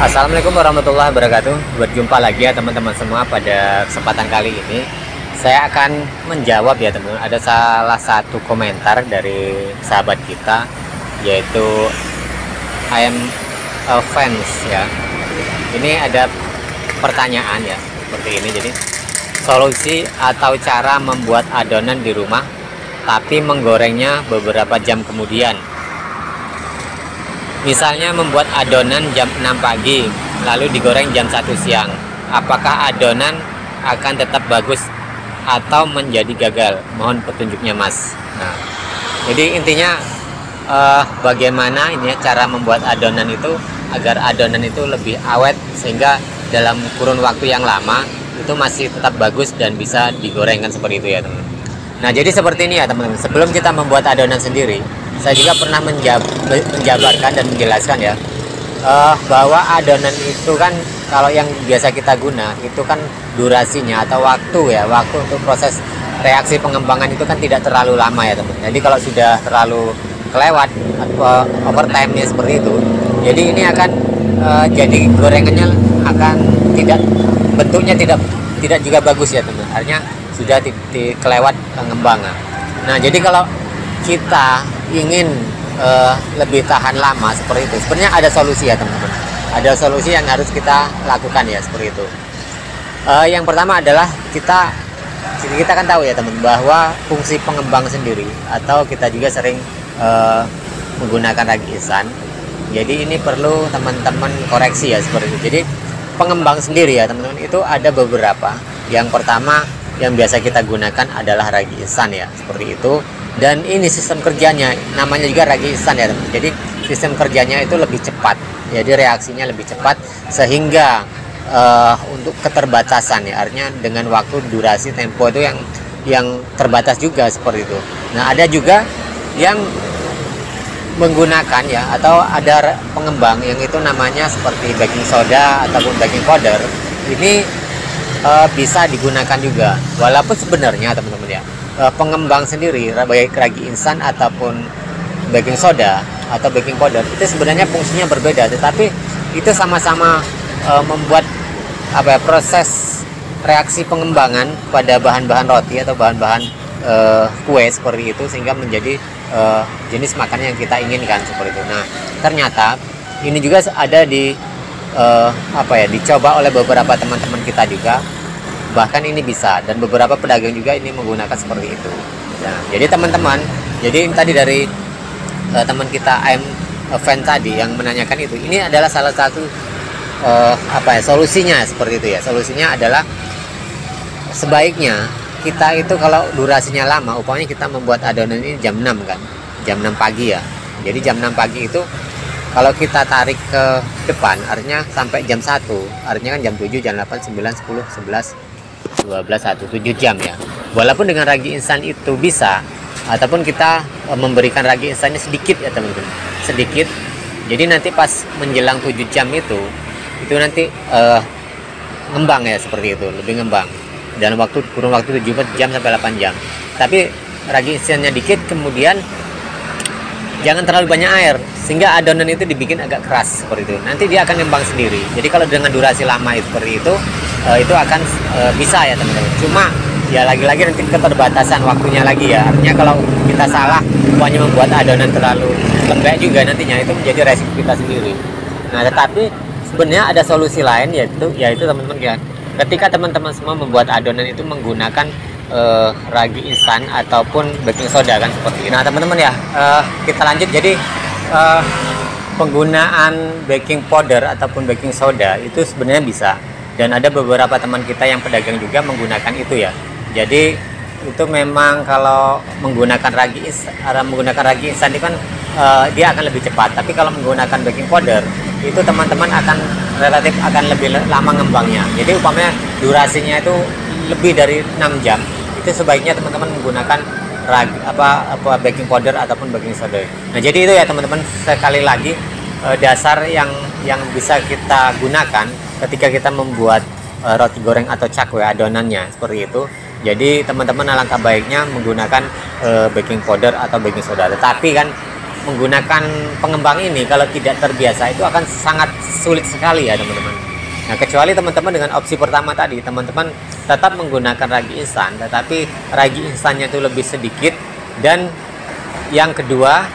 Assalamualaikum warahmatullahi wabarakatuh. Berjumpa lagi ya teman-teman semua. Pada kesempatan kali ini saya akan menjawab ya teman-teman. Ada salah satu komentar dari sahabat kita, yaitu I am a fans ya. Ini ada pertanyaan ya seperti ini. Jadi solusi atau cara membuat adonan di rumah tapi menggorengnya beberapa jam kemudian. Misalnya membuat adonan jam 6 pagi lalu digoreng jam 1 siang. Apakah adonan akan tetap bagus atau menjadi gagal? Mohon petunjuknya Mas. Nah, jadi intinya bagaimana ini ya cara membuat adonan itu agar adonan itu lebih awet sehingga dalam kurun waktu yang lama itu masih tetap bagus dan bisa digorengkan seperti itu ya teman-teman. Nah, jadi seperti ini ya teman-teman. Sebelum kita membuat adonan sendiri, saya juga pernah menjabarkan dan menjelaskan ya bahwa adonan itu kan kalau yang biasa kita guna itu kan durasinya atau waktu untuk proses reaksi pengembangan itu kan tidak terlalu lama ya teman-teman. Jadi kalau sudah terlalu kelewat atau overtime-nya seperti itu, jadi ini akan jadi gorengannya akan tidak, bentuknya tidak juga bagus ya teman-teman. Artinya sudah kelewat pengembangan. Nah, jadi kalau kita ingin lebih tahan lama seperti itu, sebenarnya ada solusi ya teman-teman. Ada solusi yang harus kita lakukan ya seperti itu. Yang pertama adalah kita kan tahu ya teman, bahwa fungsi pengembang sendiri atau kita juga sering menggunakan ragi instan. Jadi ini perlu teman-teman koreksi ya seperti itu. Jadi pengembang sendiri ya teman-teman itu ada beberapa. Yang pertama yang biasa kita gunakan adalah ragi instan ya seperti itu. Dan ini sistem kerjanya namanya juga ragi instan ya teman. Jadi sistem kerjanya itu lebih cepat, jadi reaksinya lebih cepat sehingga untuk keterbatasan ya, artinya dengan waktu durasi tempo itu yang terbatas juga seperti itu. Nah, ada juga yang menggunakan ya atau ada pengembang yang itu namanya seperti baking soda ataupun baking powder. Ini bisa digunakan juga, walaupun sebenarnya teman-teman ya pengembang sendiri baik ragi instan ataupun baking soda atau baking powder itu sebenarnya fungsinya berbeda, tetapi itu sama-sama membuat proses reaksi pengembangan pada bahan-bahan roti atau bahan-bahan kue seperti itu sehingga menjadi jenis makanan yang kita inginkan seperti itu. Nah, ternyata ini juga ada dicoba oleh beberapa teman-teman kita juga. Bahkan ini bisa, dan beberapa pedagang juga ini menggunakan seperti itu. Nah, jadi teman-teman, jadi ini tadi dari teman kita I'm a fan tadi yang menanyakan itu, ini adalah salah satu solusinya seperti itu ya. Solusinya adalah sebaiknya kita itu kalau durasinya lama, umpamanya kita membuat adonan ini jam 6 kan, jam 6 pagi ya. Jadi jam 6 pagi itu kalau kita tarik ke depan, artinya sampai jam 1, artinya kan jam 7, jam 8, 9, 10, 11, 12, 1, 7 jam ya. Walaupun dengan ragi instan itu bisa, ataupun kita memberikan ragi instannya sedikit ya teman-teman, sedikit. Jadi nanti pas menjelang 7 jam itu nanti ngembang ya seperti itu, lebih ngembang. Dan kurun waktu 7 jam sampai 8 jam. Tapi ragi instannya dikit, kemudian jangan terlalu banyak air sehingga adonan itu dibikin agak keras seperti itu. Nanti dia akan ngembang sendiri. Jadi kalau dengan durasi lama seperti itu akan bisa ya teman-teman. Cuma ya lagi-lagi nanti keterbatasan waktunya lagi ya. Artinya kalau kita salah hanya membuat adonan terlalu lembek juga nantinya itu menjadi resiko kita sendiri. Nah, tetapi sebenarnya ada solusi lain yaitu teman-teman ya. Ketika teman-teman semua membuat adonan itu menggunakan ragi instan ataupun baking soda kan seperti itu. Nah, teman-teman ya, kita lanjut. Jadi penggunaan baking powder ataupun baking soda itu sebenarnya bisa, dan ada beberapa teman kita yang pedagang juga menggunakan itu ya. Jadi itu memang kalau menggunakan ragi instan itu kan dia akan lebih cepat, tapi kalau menggunakan baking powder itu teman-teman relatif akan lebih lama ngembangnya. Jadi umpamanya durasinya itu lebih dari 6 jam, itu sebaiknya teman-teman menggunakan baking powder ataupun baking soda. Nah, jadi itu ya teman-teman, sekali lagi dasar yang bisa kita gunakan ketika kita membuat roti goreng atau cakwe adonannya seperti itu. Jadi teman-teman alangkah baiknya menggunakan baking powder atau baking soda. Tetapi kan menggunakan pengembang ini kalau tidak terbiasa itu akan sangat sulit sekali ya teman-teman. Nah, kecuali teman-teman dengan opsi pertama tadi, teman-teman tetap menggunakan ragi instan, tetapi ragi instannya itu lebih sedikit. Dan yang kedua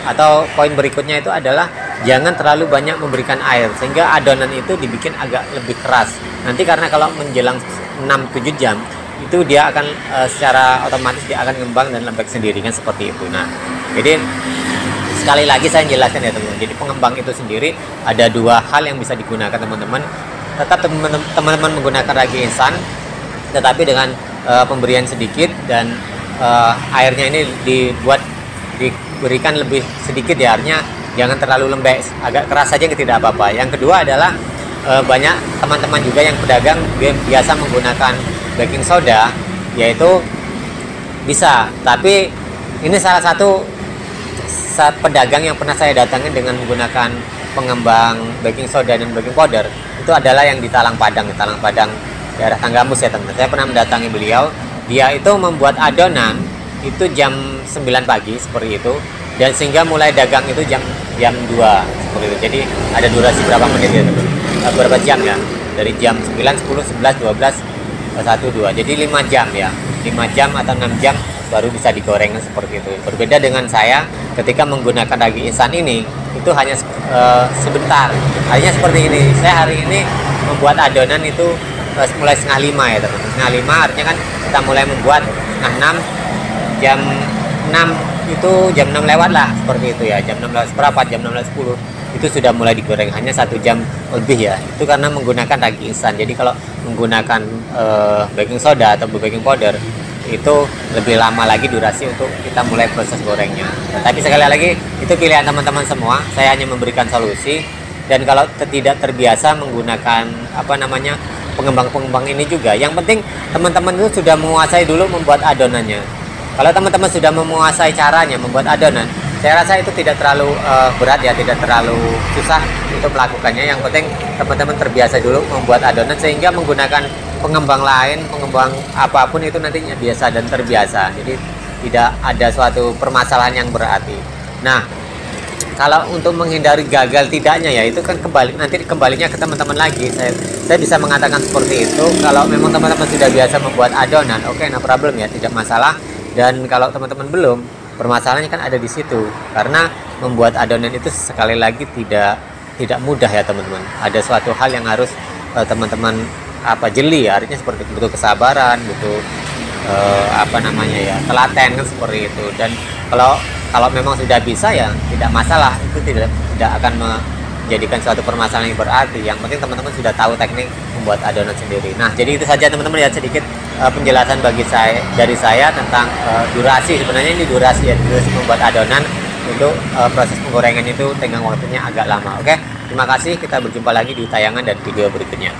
atau poin berikutnya itu adalah jangan terlalu banyak memberikan air, sehingga adonan itu dibikin agak lebih keras. Nanti karena kalau menjelang 6-7 jam, itu dia akan secara otomatis dia akan ngembang dan lembek sendiri kan, seperti itu. Nah, jadi sekali lagi saya jelaskan ya teman-teman. Jadi pengembang itu sendiri ada dua hal yang bisa digunakan teman-teman. Tetap teman-teman menggunakan ragi instan, tetapi dengan pemberian sedikit, dan airnya ini diberikan lebih sedikit ya, artinya jangan terlalu lembek, agak keras saja tidak apa-apa. Yang kedua adalah banyak teman-teman juga yang pedagang biasa menggunakan baking soda, yaitu bisa, tapi ini salah satu pedagang yang pernah saya datangin dengan menggunakan pengembang baking soda dan baking powder itu adalah yang di Talang Padang daerah Tanggamus ya teman-teman. Saya pernah mendatangi beliau, dia itu membuat adonan itu jam 9 pagi seperti itu, dan sehingga mulai dagang itu jam 2 seperti itu. Jadi ada durasi berapa menit ya teman-teman, berapa jam ya, dari jam 9, 10, 11, 12, 1, 2, jadi 5 jam ya, 5 jam atau 6 jam baru bisa digoreng seperti itu. Berbeda dengan saya ketika menggunakan ragi instan ini, itu hanya sebentar. Artinya seperti ini, saya hari ini membuat adonan itu mulai 4:30 ya teman-teman. 4:30 artinya kan kita mulai membuat 6, jam 6 itu jam 6 lewat lah seperti itu ya, jam 6 lewat seperempat, jam 6 lewat 10 itu sudah mulai digoreng, hanya 1 jam lebih ya. Itu karena menggunakan ragi instan. Jadi kalau menggunakan baking soda atau baking powder itu lebih lama lagi durasi untuk kita mulai proses gorengnya. Tapi sekali lagi itu pilihan teman-teman semua, saya hanya memberikan solusi. Dan kalau tidak terbiasa menggunakan pengembang-pengembang ini juga, yang penting teman-teman itu sudah menguasai dulu membuat adonannya. Kalau teman-teman sudah menguasai caranya membuat adonan, saya rasa itu tidak terlalu berat ya, tidak terlalu susah untuk melakukannya. Yang penting teman-teman terbiasa dulu membuat adonan, sehingga menggunakan pengembang lain, pengembang apapun itu nantinya biasa dan terbiasa. Jadi tidak ada suatu permasalahan yang berarti. Nah, kalau untuk menghindari gagal tidaknya ya, itu kan nanti kembalinya ke teman-teman lagi. Saya bisa mengatakan seperti itu. Kalau memang teman-teman sudah biasa membuat adonan, oke, no problem ya, tidak masalah. Dan kalau teman-teman belum, permasalahannya kan ada di situ, karena membuat adonan itu sekali lagi tidak mudah ya teman-teman. Ada suatu hal yang harus teman-teman jeli ya, artinya seperti butuh kesabaran, butuh telaten kan, seperti itu. Dan kalau memang sudah bisa ya tidak masalah, itu tidak akan menjadikan suatu permasalahan yang berarti. Yang penting teman-teman sudah tahu teknik membuat adonan sendiri. Nah, jadi itu saja teman-teman ya, sedikit penjelasan dari saya tentang durasi. Sebenarnya ini durasi membuat adonan. Untuk proses penggorengan itu tenggang waktunya agak lama. Oke, terima kasih, kita berjumpa lagi di tayangan dan video berikutnya.